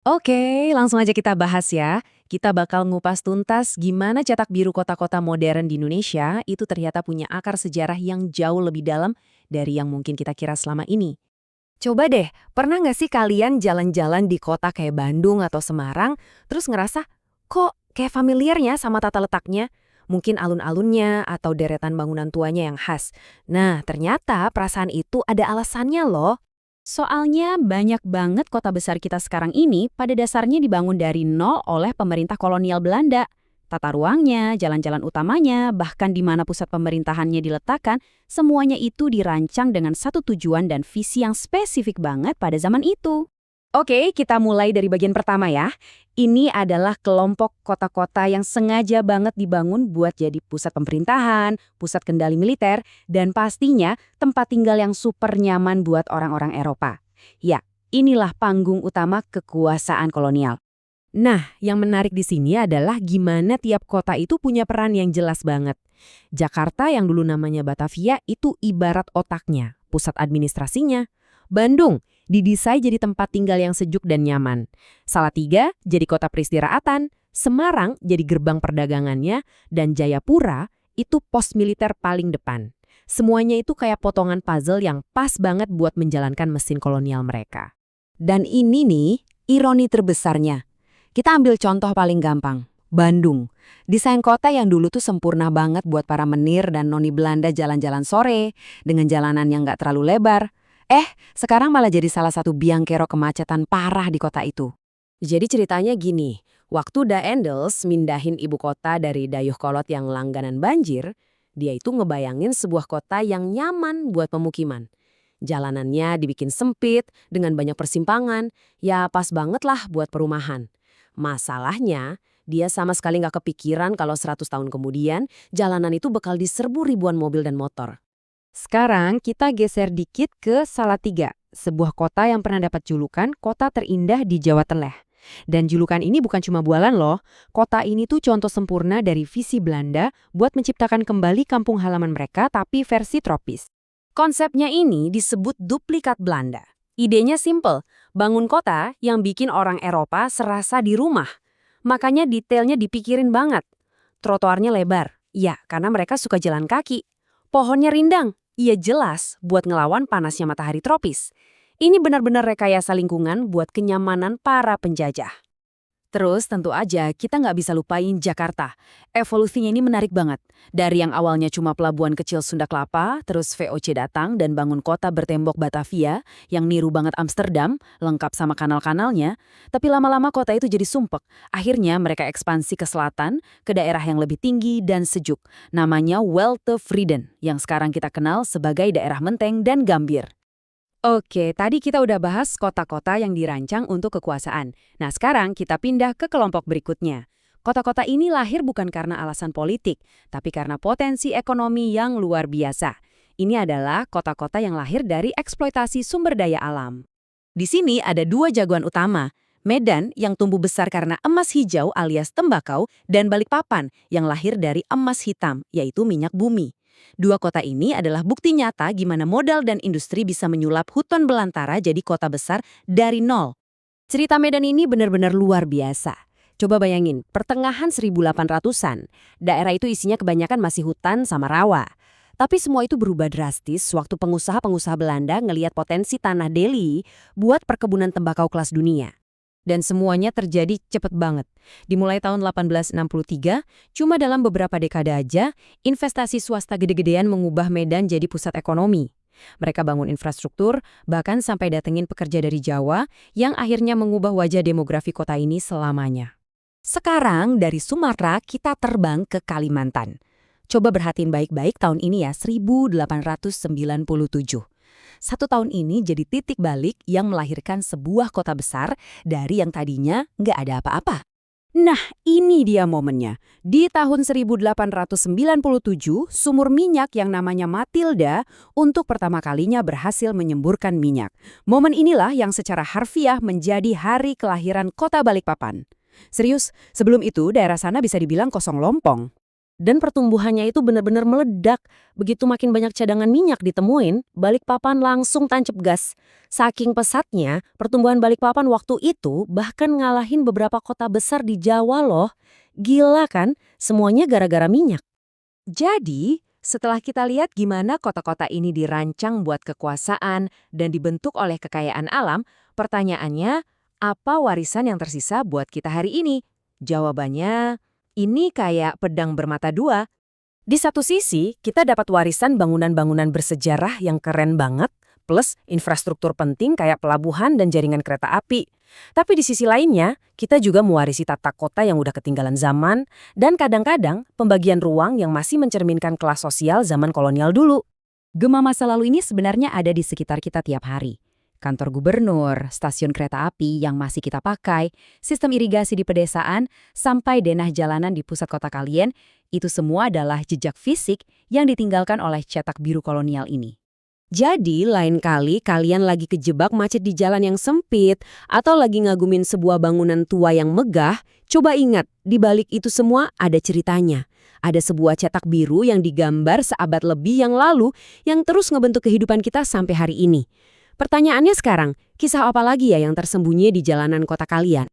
Oke, langsung aja kita bahas ya. Kita bakal ngupas tuntas gimana cetak biru kota-kota modern di Indonesia itu ternyata punya akar sejarah yang jauh lebih dalam dari yang mungkin kita kira selama ini. Coba deh, pernah nggak sih kalian jalan-jalan di kota kayak Bandung atau Semarang, terus ngerasa, kok kayak familiarnya sama tata letaknya? Mungkin alun-alunnya atau deretan bangunan tuanya yang khas. Nah, ternyata perasaan itu ada alasannya loh. Soalnya banyak banget kota besar kita sekarang ini pada dasarnya dibangun dari nol oleh pemerintah kolonial Belanda. Tata ruangnya, jalan-jalan utamanya, bahkan di mana pusat pemerintahannya diletakkan, semuanya itu dirancang dengan satu tujuan dan visi yang spesifik banget pada zaman itu. Oke, kita mulai dari bagian pertama ya. Ini adalah kelompok kota-kota yang sengaja banget dibangun buat jadi pusat pemerintahan, pusat kendali militer, dan pastinya tempat tinggal yang super nyaman buat orang-orang Eropa. Ya, inilah panggung utama kekuasaan kolonial. Nah, yang menarik di sini adalah gimana tiap kota itu punya peran yang jelas banget. Jakarta yang dulu namanya Batavia itu ibarat otaknya, pusat administrasinya. Bandung didesain jadi tempat tinggal yang sejuk dan nyaman. Salatiga jadi kota peristirahatan, Semarang jadi gerbang perdagangannya, dan Jayapura itu pos militer paling depan. Semuanya itu kayak potongan puzzle yang pas banget buat menjalankan mesin kolonial mereka. Dan ini nih, ironi terbesarnya. Kita ambil contoh paling gampang, Bandung. Desain kota yang dulu tuh sempurna banget buat para menir dan noni Belanda jalan-jalan sore, dengan jalanan yang nggak terlalu lebar. Sekarang malah jadi salah satu biang kerok kemacetan parah di kota itu. Jadi ceritanya gini, waktu Daendels mindahin ibu kota dari Dayeuhkolot yang langganan banjir, dia itu ngebayangin sebuah kota yang nyaman buat pemukiman. Jalanannya dibikin sempit, dengan banyak persimpangan, ya pas banget lah buat perumahan. Masalahnya, dia sama sekali nggak kepikiran kalau 100 tahun kemudian, jalanan itu bakal diserbu ribuan mobil dan motor. Sekarang kita geser dikit ke Salatiga, sebuah kota yang pernah dapat julukan kota terindah di Jawa Tengah. Dan julukan ini bukan cuma bualan loh, kota ini tuh contoh sempurna dari visi Belanda buat menciptakan kembali kampung halaman mereka tapi versi tropis. Konsepnya ini disebut duplikat Belanda. Idenya simple, bangun kota yang bikin orang Eropa serasa di rumah. Makanya detailnya dipikirin banget. Trotoarnya lebar, ya karena mereka suka jalan kaki. Pohonnya rindang, iya jelas buat ngelawan panasnya matahari tropis. Ini benar-benar rekayasa lingkungan buat kenyamanan para penjajah. Terus tentu aja kita nggak bisa lupain Jakarta. Evolusinya ini menarik banget. Dari yang awalnya cuma pelabuhan kecil Sunda Kelapa, terus VOC datang dan bangun kota bertembok Batavia yang niru banget Amsterdam, lengkap sama kanal-kanalnya. Tapi lama-lama kota itu jadi sumpek. Akhirnya mereka ekspansi ke selatan, ke daerah yang lebih tinggi dan sejuk. Namanya Weltevreden, yang sekarang kita kenal sebagai daerah Menteng dan Gambir. Oke, tadi kita udah bahas kota-kota yang dirancang untuk kekuasaan. Nah, sekarang kita pindah ke kelompok berikutnya. Kota-kota ini lahir bukan karena alasan politik, tapi karena potensi ekonomi yang luar biasa. Ini adalah kota-kota yang lahir dari eksploitasi sumber daya alam. Di sini ada dua jagoan utama, Medan yang tumbuh besar karena emas hijau alias tembakau, dan Balikpapan yang lahir dari emas hitam, yaitu minyak bumi. Dua kota ini adalah bukti nyata gimana modal dan industri bisa menyulap hutan belantara jadi kota besar dari nol. Cerita Medan ini benar-benar luar biasa. Coba bayangin, pertengahan 1800-an, daerah itu isinya kebanyakan masih hutan sama rawa. Tapi semua itu berubah drastis waktu pengusaha-pengusaha Belanda ngelihat potensi tanah Delhi buat perkebunan tembakau kelas dunia. Dan semuanya terjadi cepet banget. Dimulai tahun 1863, cuma dalam beberapa dekade aja, investasi swasta gede-gedean mengubah Medan jadi pusat ekonomi. Mereka bangun infrastruktur, bahkan sampai datengin pekerja dari Jawa, yang akhirnya mengubah wajah demografi kota ini selamanya. Sekarang dari Sumatera kita terbang ke Kalimantan. Coba perhatiin baik-baik tahun ini ya, 1897. 1 tahun ini jadi titik balik yang melahirkan sebuah kota besar dari yang tadinya nggak ada apa-apa. Nah, ini dia momennya. Di tahun 1897, sumur minyak yang namanya Matilda untuk pertama kalinya berhasil menyemburkan minyak. Momen inilah yang secara harfiah menjadi hari kelahiran kota Balikpapan. Serius, sebelum itu daerah sana bisa dibilang kosong lompong. Dan pertumbuhannya itu benar-benar meledak. Begitu makin banyak cadangan minyak ditemuin, Balikpapan langsung tancap gas. Saking pesatnya, pertumbuhan Balikpapan waktu itu bahkan ngalahin beberapa kota besar di Jawa loh. Gila kan? Semuanya gara-gara minyak. Jadi, setelah kita lihat gimana kota-kota ini dirancang buat kekuasaan dan dibentuk oleh kekayaan alam, pertanyaannya, apa warisan yang tersisa buat kita hari ini? Jawabannya, ini kayak pedang bermata dua. Di satu sisi, kita dapat warisan bangunan-bangunan bersejarah yang keren banget, plus infrastruktur penting kayak pelabuhan dan jaringan kereta api. Tapi di sisi lainnya, kita juga mewarisi tata kota yang udah ketinggalan zaman, dan kadang-kadang pembagian ruang yang masih mencerminkan kelas sosial zaman kolonial dulu. Gema masa lalu ini sebenarnya ada di sekitar kita tiap hari. Kantor gubernur, stasiun kereta api yang masih kita pakai, sistem irigasi di pedesaan, sampai denah jalanan di pusat kota kalian, itu semua adalah jejak fisik yang ditinggalkan oleh cetak biru kolonial ini. Jadi, lain kali kalian lagi kejebak macet di jalan yang sempit atau lagi ngagumin sebuah bangunan tua yang megah, coba ingat, di balik itu semua ada ceritanya. Ada sebuah cetak biru yang digambar seabad lebih yang lalu yang terus ngebentuk kehidupan kita sampai hari ini. Pertanyaannya sekarang, kisah apa lagi ya yang tersembunyi di jalanan kota kalian?